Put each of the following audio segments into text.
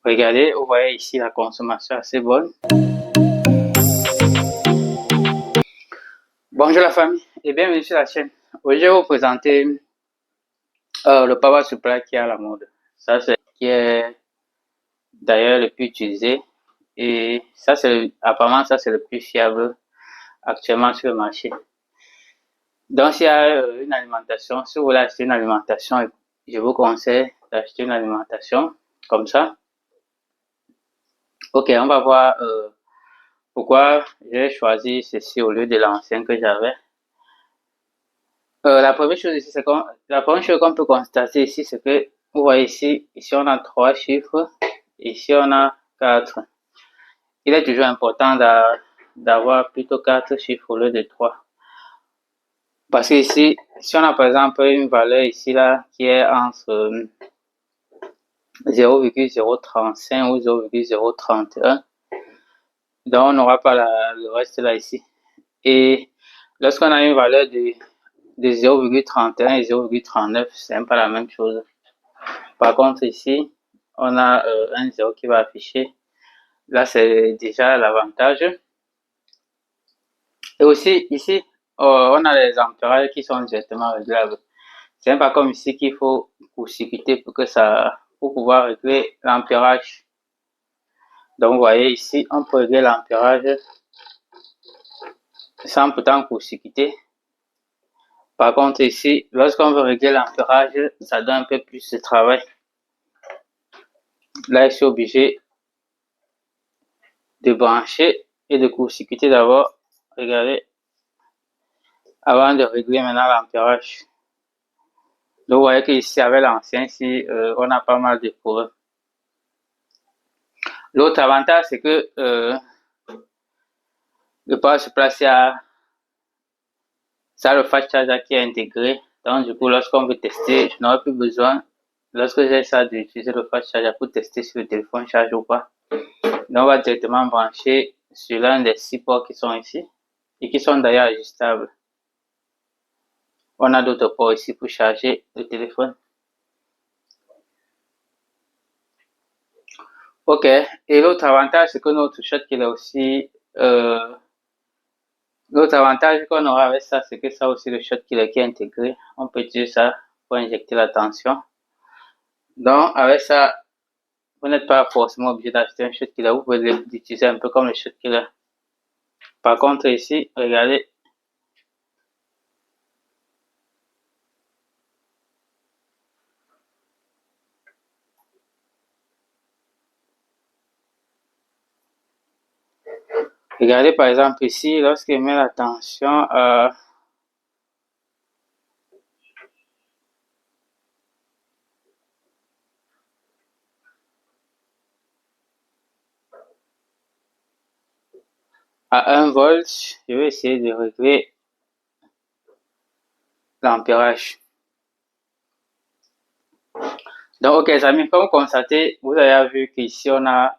Regardez, vous voyez ici la consommation assez bonne. Bonjour la famille et bienvenue sur la chaîne. Aujourd'hui, je vais vous présenter le power supply qui est à la mode. Ça, c'est qui est d'ailleurs le plus utilisé et ça, apparemment, ça c'est le plus fiable actuellement sur le marché. Donc, s'il y a une alimentation, si vous voulez acheter une alimentation, je vous conseille d'acheter une alimentation comme ça. Ok, on va voir pourquoi j'ai choisi ceci au lieu de l'ancien que j'avais. La première chose ici, la première chose qu'on peut constater ici, c'est que vous voyez ici on a 3 chiffres, ici on a 4. Il est toujours important d'avoir plutôt 4 chiffres au lieu de 3. Parce que ici, si on a par exemple une valeur ici là qui est entre 0,035 ou 0,031, donc on n'aura pas le reste là ici. Et lorsqu'on a une valeur de 0,31 et 0,39, c'est même pas la même chose. Par contre, ici, on a un 0 qui va afficher. Là, c'est déjà l'avantage. Et aussi, ici, on a les ampérages qui sont directement réglables. C'est pas comme ici qu'il faut court-circuiter pour pouvoir régler l'ampérage. Donc, vous voyez ici, on peut régler l'ampérage sans pourtant court-circuiter. Par contre, ici, lorsqu'on veut régler l'ampérage, ça donne un peu plus de travail. Là, je suis obligé de brancher et de court-circuiter d'abord. Regardez, avant de régler maintenant l'ampérage. Donc, vous voyez qu'ici, avec l'ancien, ici, on a pas mal de problèmes. L'autre avantage, c'est que le power supply, ça le fast charger qui est intégré. Donc, du coup, lorsqu'on veut tester, je n'aurai plus besoin, lorsque j'ai ça, d'utiliser le fast charger pour tester si le téléphone charge ou pas. Donc, on va directement brancher sur l'un des 6 ports qui sont ici et qui sont d'ailleurs ajustables. On a d'autres ports ici pour charger le téléphone. Ok, et l'autre avantage, c'est que notre Shotkiller aussi, l'autre avantage qu'on aura avec ça, c'est que ça aussi, le Shotkiller qui est intégré, on peut utiliser ça pour injecter la tension. Donc, avec ça, vous n'êtes pas forcément obligé d'acheter un Shotkiller, vous pouvez l'utiliser un peu comme le Shotkiller. Par contre, ici, regardez. Regardez par exemple ici, lorsqu'il met la tension à 1 volt, je vais essayer de régler l'ampérage. Donc, ok, les amis, comme vous constatez, vous avez vu qu'ici, on a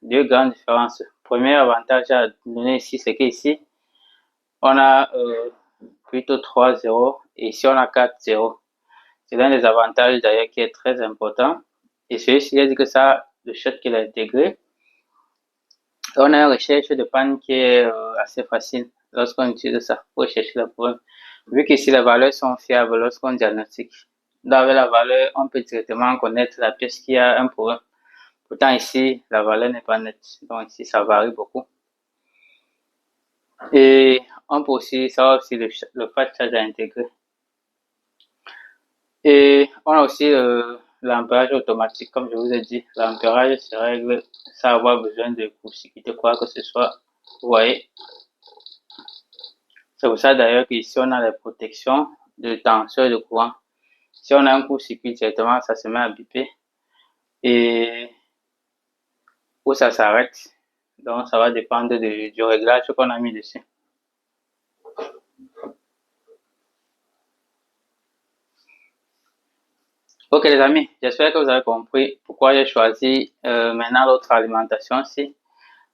deux grandes différences. Premier avantage à donner ici, c'est qu'ici, on a plutôt 3 0 et ici, on a 4 0. C'est l'un des avantages d'ailleurs qui est très important. Et celui-ci, il dit que ça, le shot qu'il a intégré, on a une recherche de panne qui est assez facile lorsqu'on utilise ça pour chercher le problème. Vu qu'ici, les valeurs sont fiables lorsqu'on diagnostique. Avec la valeur, on peut directement connaître la pièce qui a un problème. Pourtant, ici, la valeur n'est pas nette. Donc, ici, ça varie beaucoup. Et on peut aussi savoir aussi le fast charge à intégrer. Et on a aussi l'ampérage automatique, comme je vous ai dit. L'ampérage se règle sans avoir besoin de court-circuiter quoi que ce soit. Vous voyez. C'est pour ça d'ailleurs qu'ici, on a les protections de tension et de courant. Si on a un court-circuit directement, ça se met à biper. Et où ça s'arrête. Donc, ça va dépendre du réglage qu'on a mis dessus. Ok les amis, j'espère que vous avez compris pourquoi j'ai choisi maintenant l'autre alimentation-ci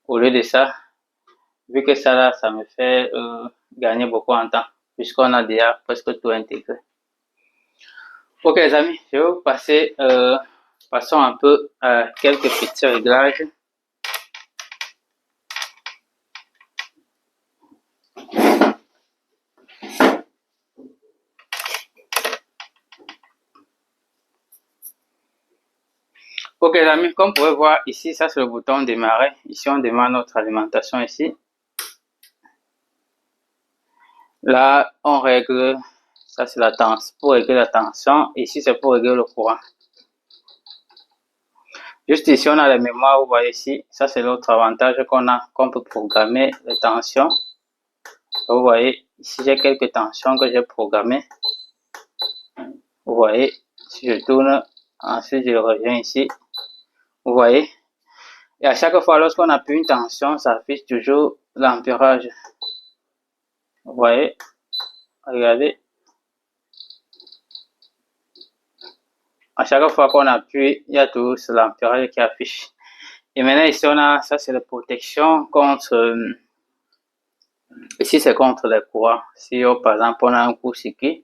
au lieu de ça, vu que ça là, ça me fait gagner beaucoup en temps, puisqu'on a déjà presque tout intégré. Ok les amis, je vais vous passer Passons un peu à quelques petits réglages. Ok les amis, comme vous pouvez voir ici, ça c'est le bouton démarrer. Ici on démarre notre alimentation ici. Là on règle, ça c'est la tension, pour régler la tension. Ici c'est pour régler le courant. Juste ici on a la mémoire, vous voyez ici, ça c'est l'autre avantage qu'on a, qu'on peut programmer les tensions. Vous voyez, ici j'ai quelques tensions que j'ai programmées. Vous voyez, si je tourne, ensuite je reviens ici. Vous voyez, et à chaque fois lorsqu'on appuie une tension, ça affiche toujours l'ampérage. Vous voyez, regardez. À chaque fois qu'on appuie, il y a toujours l'ampérage qui affiche. Et maintenant ici on a, ça c'est la protection contre, ici c'est contre les courants. Si par exemple on a un court-circuit,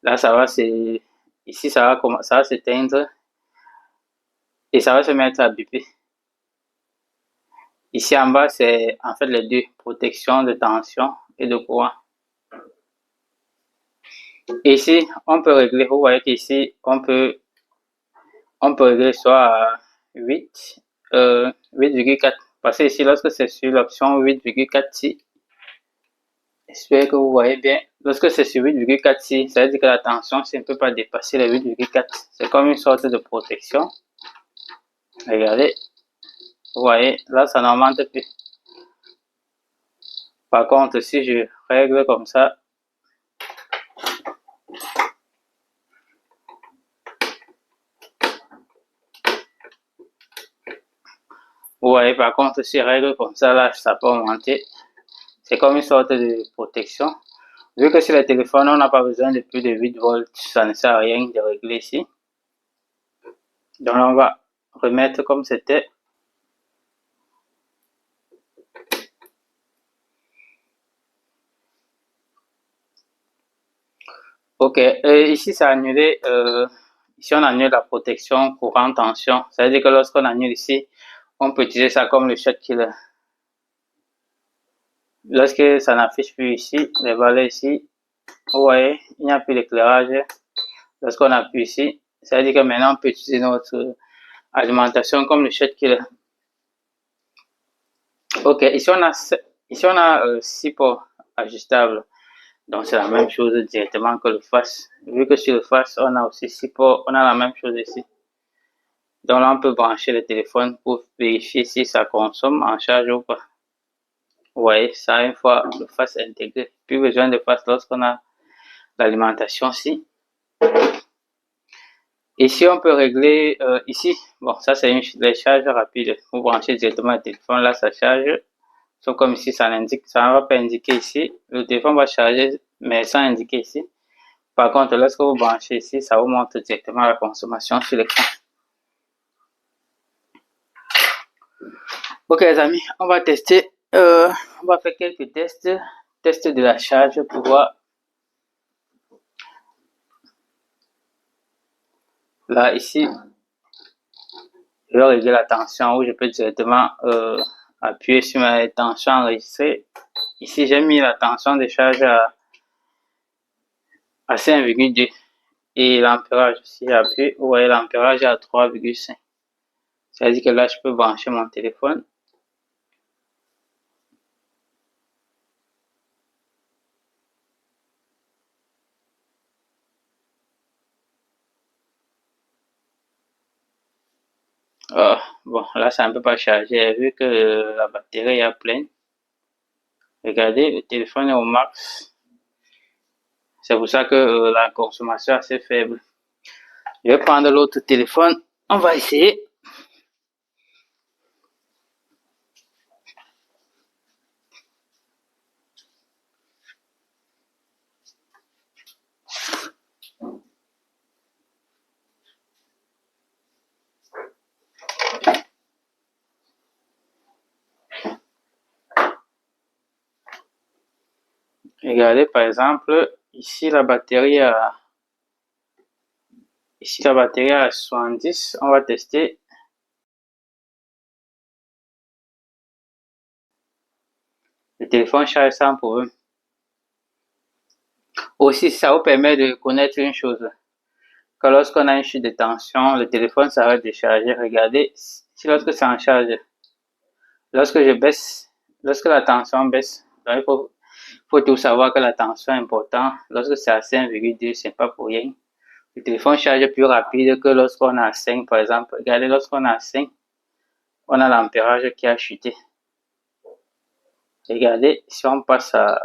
là ça va c'est, ici ça va s'éteindre et ça va se mettre à biper. Ici en bas c'est en fait les deux, protection de tension et de courant. Et ici on peut régler, vous voyez qu'ici on peut régler soit à 8,4 parce que ici lorsque c'est sur l'option 8,4 si, j'espère que vous voyez bien, lorsque c'est sur 8,4 si, ça veut dire que la tension ne peut pas dépasser les 8,4. C'est comme une sorte de protection. Regardez, vous voyez, là ça n'augmente plus. Par contre, si je règle comme ça, vous voyez, par contre, si je règle comme ça, là, ça peut augmenter. C'est comme une sorte de protection. Vu que sur le téléphone, on n'a pas besoin de plus de 8 volts, ça ne sert à rien de régler ici. Donc là, on va remettre comme c'était. Ok, ici c'est annulé. Ici on annule la protection courant tension. Ça veut dire que lorsqu'on annule ici, on peut utiliser ça comme le shot killer. Lorsque ça n'affiche plus ici, les valeurs ici, vous voyez, il n'y a plus d'éclairage. Lorsqu'on appuie ici, ça veut dire que maintenant on peut utiliser notre alimentation comme le shot killer. Ok, ici on a 6 ports ajustables. Donc c'est la même chose directement que le face. Vu que sur le face, on a aussi 6 ports, on a la même chose ici. Donc là, on peut brancher le téléphone pour vérifier si ça consomme en charge ou pas. Vous voyez, ça une fois le face intégré. Plus besoin de face lorsqu'on a l'alimentation ici. Ici, on peut régler, ici, bon, ça c'est les charges rapides. Vous branchez directement le téléphone, là ça charge. Sauf comme ici, ça l'indique, ça ne va pas indiquer ici. Le téléphone va charger, mais sans indiquer ici. Par contre, lorsque vous branchez ici, ça vous montre directement la consommation sur l'écran. Ok les amis, on va tester, on va faire quelques tests de la charge pour voir. Là ici, je vais régler la tension où je peux directement appuyer sur ma tension enregistrée. Ici, j'ai mis la tension de charge à 5,2 et l'ampérage, si j'appuie, vous voyez l'ampérage est à 3,5. Ça veut dire que là, je peux brancher mon téléphone. Bon, là, ça ne peut pas charger vu que la batterie est pleine. Regardez, le téléphone est au max. C'est pour ça que la consommation est assez faible. Je vais prendre l'autre téléphone. On va essayer. Regardez par exemple, ici la batterie a Ici, la batterie à 70, on va tester. Le téléphone charge sans problème. Aussi, ça vous permet de connaître une chose. Que lorsqu'on a une chute de tension, le téléphone s'arrête de charger. Regardez, si lorsque c'est en charge, lorsque je baisse, lorsque la tension baisse, donc il faut tout savoir que la tension est importante. Lorsque c'est à 5,2, c'est pas pour rien. Le téléphone charge plus rapide que lorsqu'on a 5, par exemple. Regardez, lorsqu'on a 5, on a l'ampérage qui a chuté. Regardez, si on passe à...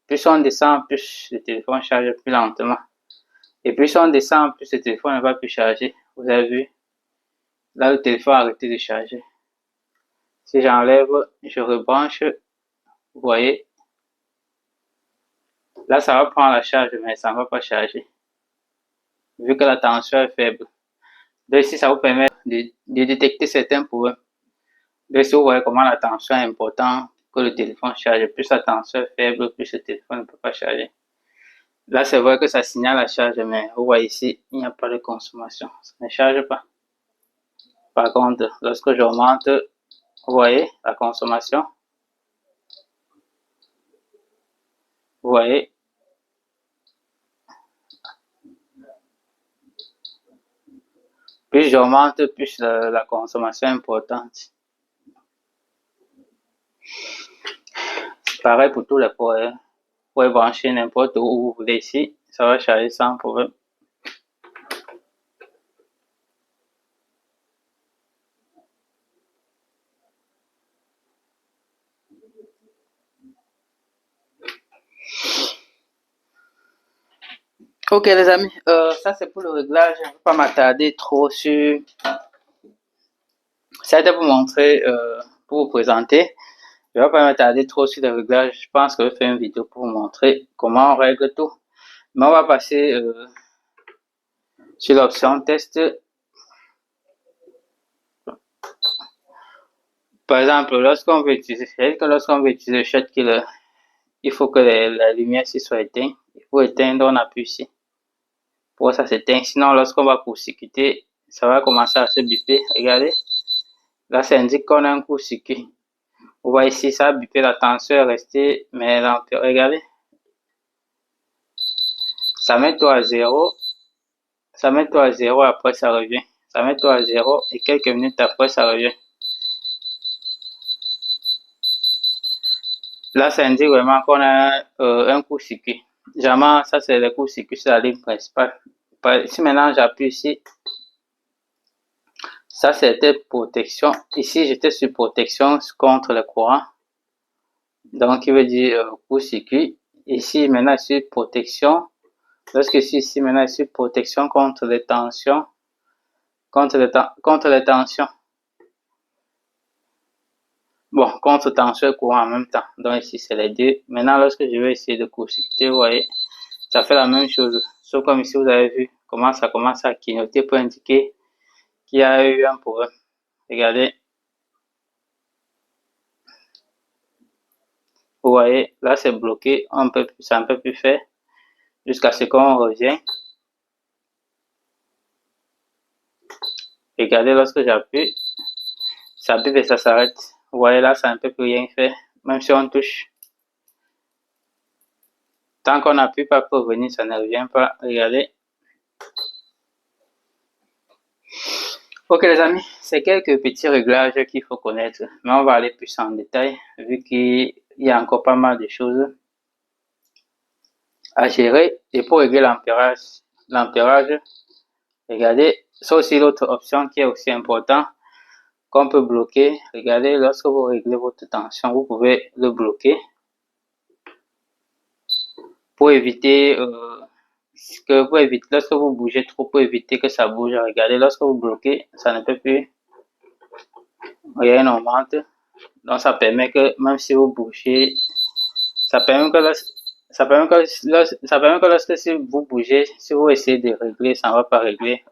Plus on descend, plus le téléphone charge plus lentement. Et plus on descend, plus le téléphone ne va plus charger. Vous avez vu? Là, le téléphone a arrêté de charger. Si j'enlève, je rebranche, vous voyez, là, ça va prendre la charge, mais ça ne va pas charger, vu que la tension est faible. Donc ici, ça vous permet de détecter certains problèmes. Donc si vous voyez comment la tension est importante que le téléphone charge, plus la tension est faible, plus le téléphone ne peut pas charger. Là, c'est vrai que ça signale la charge, mais vous voyez ici, il n'y a pas de consommation. Ça ne charge pas. Par contre, lorsque j'augmente, vous voyez la consommation. Vous voyez. Plus j'augmente, plus la consommation est importante. C'est pareil pour tous les points. Vous pouvez brancher n'importe où vous voulez ici. Ça va charger sans problème. Ok les amis, ça c'est pour le réglage. Je ne vais pas m'attarder trop sur... Ça a été pour montrer, pour vous présenter. Je ne vais pas m'attarder trop sur le réglage. Je pense que je vais faire une vidéo pour vous montrer comment on règle tout. Mais on va passer sur l'option test. Par exemple, lorsqu'on veut utiliser le shot killer, il faut que la lumière ici soit éteinte. Il faut éteindre, on appuie ici. Pour ça s'éteint. Sinon, lorsqu'on va court-circuiter, ça va commencer à se bipper. Regardez. Là, ça indique qu'on a un court-circuit. Vous voyez ici, ça a bippé, la tension est restée, mais regardez. Ça met tout à 0. Ça met tout à 0, après ça revient. Ça met tout à 0 et quelques minutes après, ça revient. Là, ça indique vraiment qu'on a un court-circuit. Jamais, ça c'est le court-circuit sur la ligne principale. Si maintenant j'appuie ici, ça c'était protection. Ici, j'étais sur protection contre le courant. Donc, il veut dire court-circuit. Ici, maintenant, sur protection. Lorsque je suis ici, maintenant, sur protection contre les tensions. Contre les tensions. Bon, contre tension et courant en même temps. Donc, ici, c'est les deux. Maintenant, lorsque je vais essayer de court-circuiter, vous voyez, ça fait la même chose. Sauf comme ici, vous avez vu comment ça commence à clignoter pour indiquer qu'il y a eu un problème. Regardez. Vous voyez, là, c'est bloqué. Ça ne peut plus faire jusqu'à ce qu'on revient. Regardez, lorsque j'appuie, ça bip et ça s'arrête. Vous voyez là, ça ne peut plus rien faire, même si on touche. Tant qu'on n'appuie pas pour revenir, ça ne revient pas. Regardez. Ok les amis, c'est quelques petits réglages qu'il faut connaître. Mais on va aller plus en détail, vu qu'il y a encore pas mal de choses à gérer. Et pour régler l'ampérage, regardez, c'est aussi l'autre option qui est aussi important, qu'on peut bloquer. Regardez, lorsque vous réglez votre tension, vous pouvez le bloquer pour éviter lorsque vous bougez trop, pour éviter que ça bouge. Regardez, lorsque vous bloquez, ça ne peut plus rien augmente. Donc ça permet que même si vous bougez, ça permet que lorsque si vous bougez, si vous essayez de régler, ça ne va pas régler.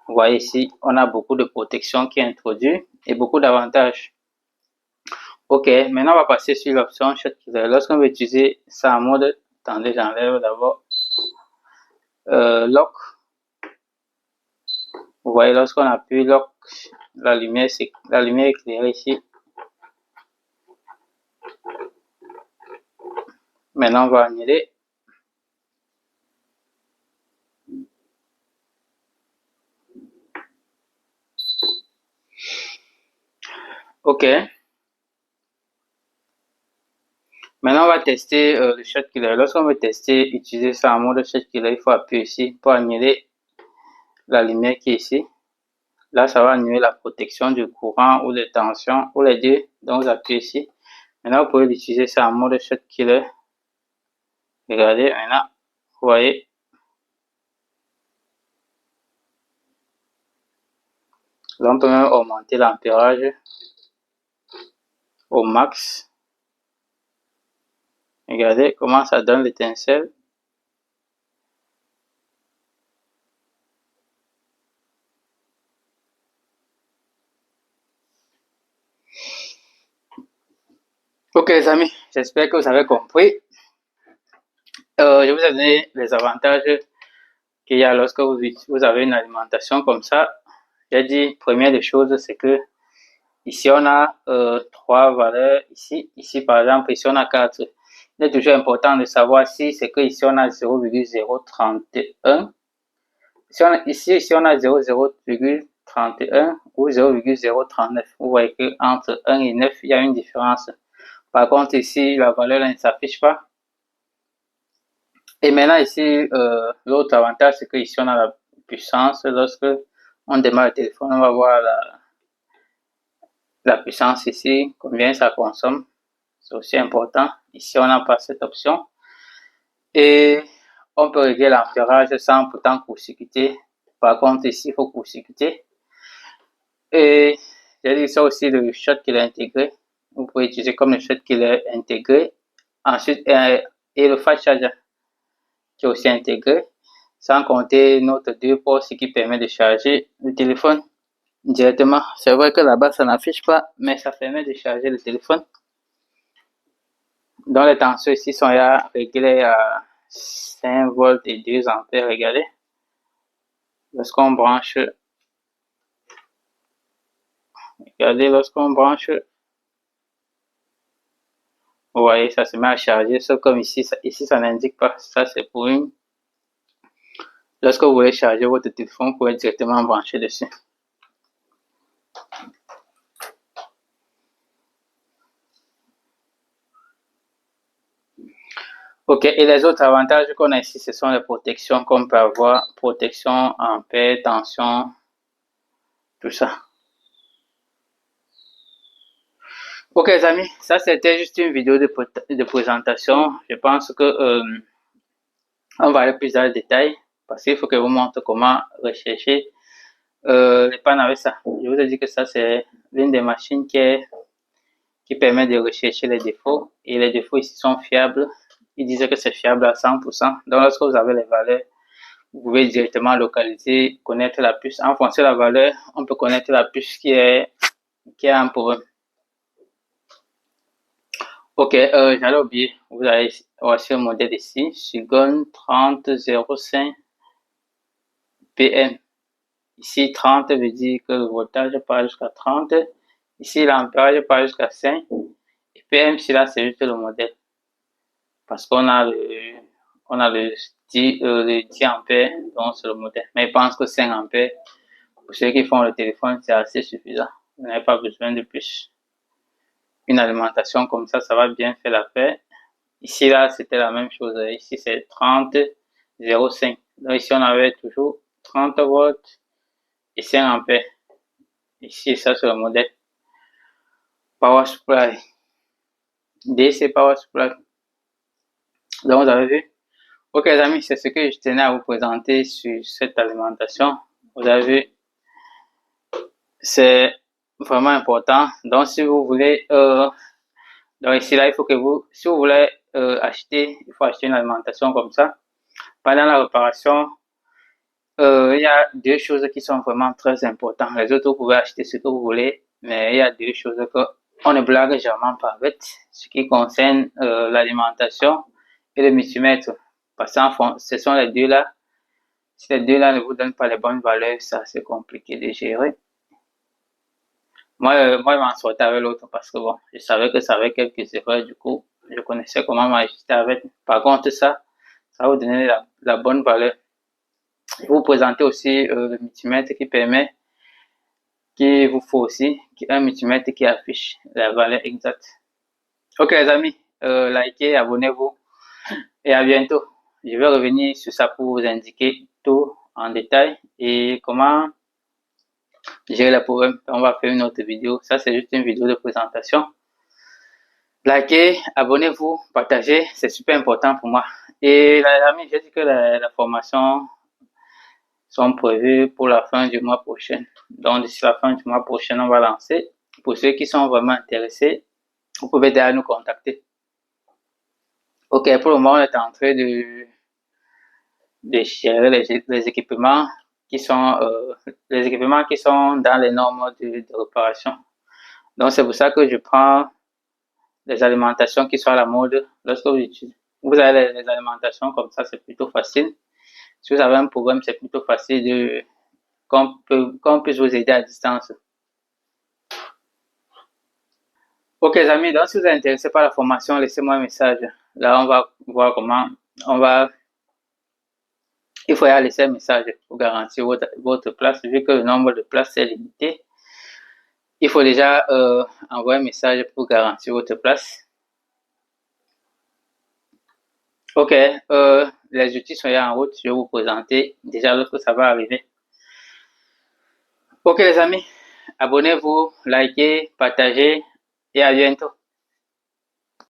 Vous voyez ici, on a beaucoup de protection qui est introduite et beaucoup d'avantages. Ok, maintenant on va passer sur l'option shot killer. Lorsqu'on veut utiliser ça en mode, attendez, j'enlève d'abord lock. Vous voyez, lorsqu'on appuie lock, la lumière éclairée ici. Maintenant, on va annuler. OK. Maintenant, on va tester le shot killer. Lorsqu'on veut tester, utiliser ça en mode shot killer, il faut appuyer ici pour annuler la lumière qui est ici. Là, ça va annuler la protection du courant ou de tension ou les deux. Donc, vous appuyez ici. Maintenant, vous pouvez l'utiliser ça en mode shot killer. Regardez, maintenant, vous voyez. Là, on peut même augmenter l'ampérage au max. Regardez comment ça donne l'étincelle. Ok les amis, j'espère que vous avez compris. Je vous ai donné les avantages qu'il y a lorsque vous avez une alimentation comme ça. J'ai dit, première des choses, c'est que ici on a 3 valeurs, ici par exemple, ici on a 4. Il est toujours important de savoir si c'est que ici on a 0,031. Ici on a 0,031 ou 0,039. Vous voyez que entre 1 et 9, il y a une différence. Par contre, ici, la valeur là, ne s'affiche pas. Et maintenant, ici, l'autre avantage, c'est que ici, on a la puissance. Lorsque on démarre le téléphone, on va voir la puissance ici, combien ça consomme. C'est aussi important. Ici, on n'a pas cette option. Et on peut régler l'ampérage sans pourtant court-circuiter. Par contre, ici, il faut court-circuiter. Et j'ai dit ça aussi, le shot qu'il a intégré. Vous pouvez utiliser comme le shot qu'il a intégré. Ensuite, et le fast charger qui est aussi intégré, sans compter notre 2 ports, ce qui permet de charger le téléphone directement. C'est vrai que là-bas, ça n'affiche pas, mais ça permet de charger le téléphone. Donc, les tensions ici sont réglées à 5 volts et 2 ampères. Regardez. Lorsqu'on branche, vous voyez, ça se met à charger. Sauf comme ici, ça n'indique pas. Ça, c'est pour une. Lorsque vous voulez charger votre téléphone, vous pouvez directement brancher dessus. Ok, et les autres avantages qu'on a ici, ce sont les protections qu'on peut avoir. Protection, ampère, tension, tout ça. Ok les amis, ça c'était juste une vidéo de présentation. Je pense que on va aller plus dans le détail parce qu'il faut que je vous montre comment rechercher les pannes avec ça. Je vous ai dit que ça c'est l'une des machines qui permet de rechercher les défauts et les défauts ici sont fiables. Ils disent que c'est fiable à 100%. Donc lorsque vous avez les valeurs, vous pouvez directement localiser, connaître la puce. En fonction de la valeur, on peut connaître la puce qui est un problème. Ok, j'allais oublier. Vous avez aussi un modèle ici, Sugon 3005 PM. Ici, 30 veut dire que le voltage part jusqu'à 30. Ici, l'ampérage part jusqu'à 5. Et PM, là, c'est juste le modèle. Parce qu'on a le 10 ampères, donc c'est le modèle. Mais je pense que 5 ampères, pour ceux qui font le téléphone, c'est assez suffisant. Vous n'avez pas besoin de plus. Une alimentation comme ça va bien faire l'affaire. Ici, là, c'était la même chose. Ici, c'est 30,05. Donc, ici, on avait toujours 30 volts et 5 ampères. Ici, ça, c'est le modèle Power Supply. DC Power Supply. Donc, vous avez vu. Ok, les amis, c'est ce que je tenais à vous présenter sur cette alimentation. Vous avez vu, c'est vraiment important. Donc, si vous voulez, donc ici, là, il faut que si vous voulez acheter, il faut acheter une alimentation comme ça. Pendant la réparation, il y a 2 choses qui sont vraiment très importantes. Les autres, vous pouvez acheter ce que vous voulez, mais il y a 2 choses qu'on ne blague jamais pas avec, ce qui concerne l'alimentation et le multimètre. Parce que ce sont les deux là Si les deux là ne vous donnent pas les bonnes valeurs, ça c'est compliqué de gérer. Moi, je m'en sortais avec l'autre parce que bon, je savais que ça avait quelques erreurs, du coup, je connaissais comment m'ajuster avec. Par contre, ça va vous donner la bonne valeur. Je vais vous présenter aussi le multimètre qu'il vous faut aussi, un multimètre qui affiche la valeur exacte. Ok les amis, likez, abonnez-vous et à bientôt. Je vais revenir sur ça pour vous indiquer tout en détail et comment gérer les problèmes. On va faire une autre vidéo. Ça, c'est juste une vidéo de présentation. Likez, abonnez-vous, partagez, c'est super important pour moi. Et les amis, j'ai dit que la formation sont prévues pour la fin du mois prochain. Donc, d'ici la fin du mois prochain, on va lancer. Pour ceux qui sont vraiment intéressés, vous pouvez déjà nous contacter. Ok, pour le moment, on est en train de gérer les équipements qui sont dans les normes de réparation. Donc, c'est pour ça que je prends les alimentations qui sont à la mode. Lorsque vous avez les alimentations comme ça, c'est plutôt facile. Si vous avez un problème, c'est plutôt facile qu'on puisse vous aider à distance. Ok, les amis, donc si vous êtes intéressé par la formation, laissez-moi un message. Là, on va voir comment il faut laisser un message pour garantir votre place, vu que le nombre de places est limité. Il faut déjà envoyer un message pour garantir votre place. Ok, les outils sont en route. Je vais vous présenter déjà lorsque ça va arriver. Ok les amis, abonnez-vous, likez, partagez et à bientôt.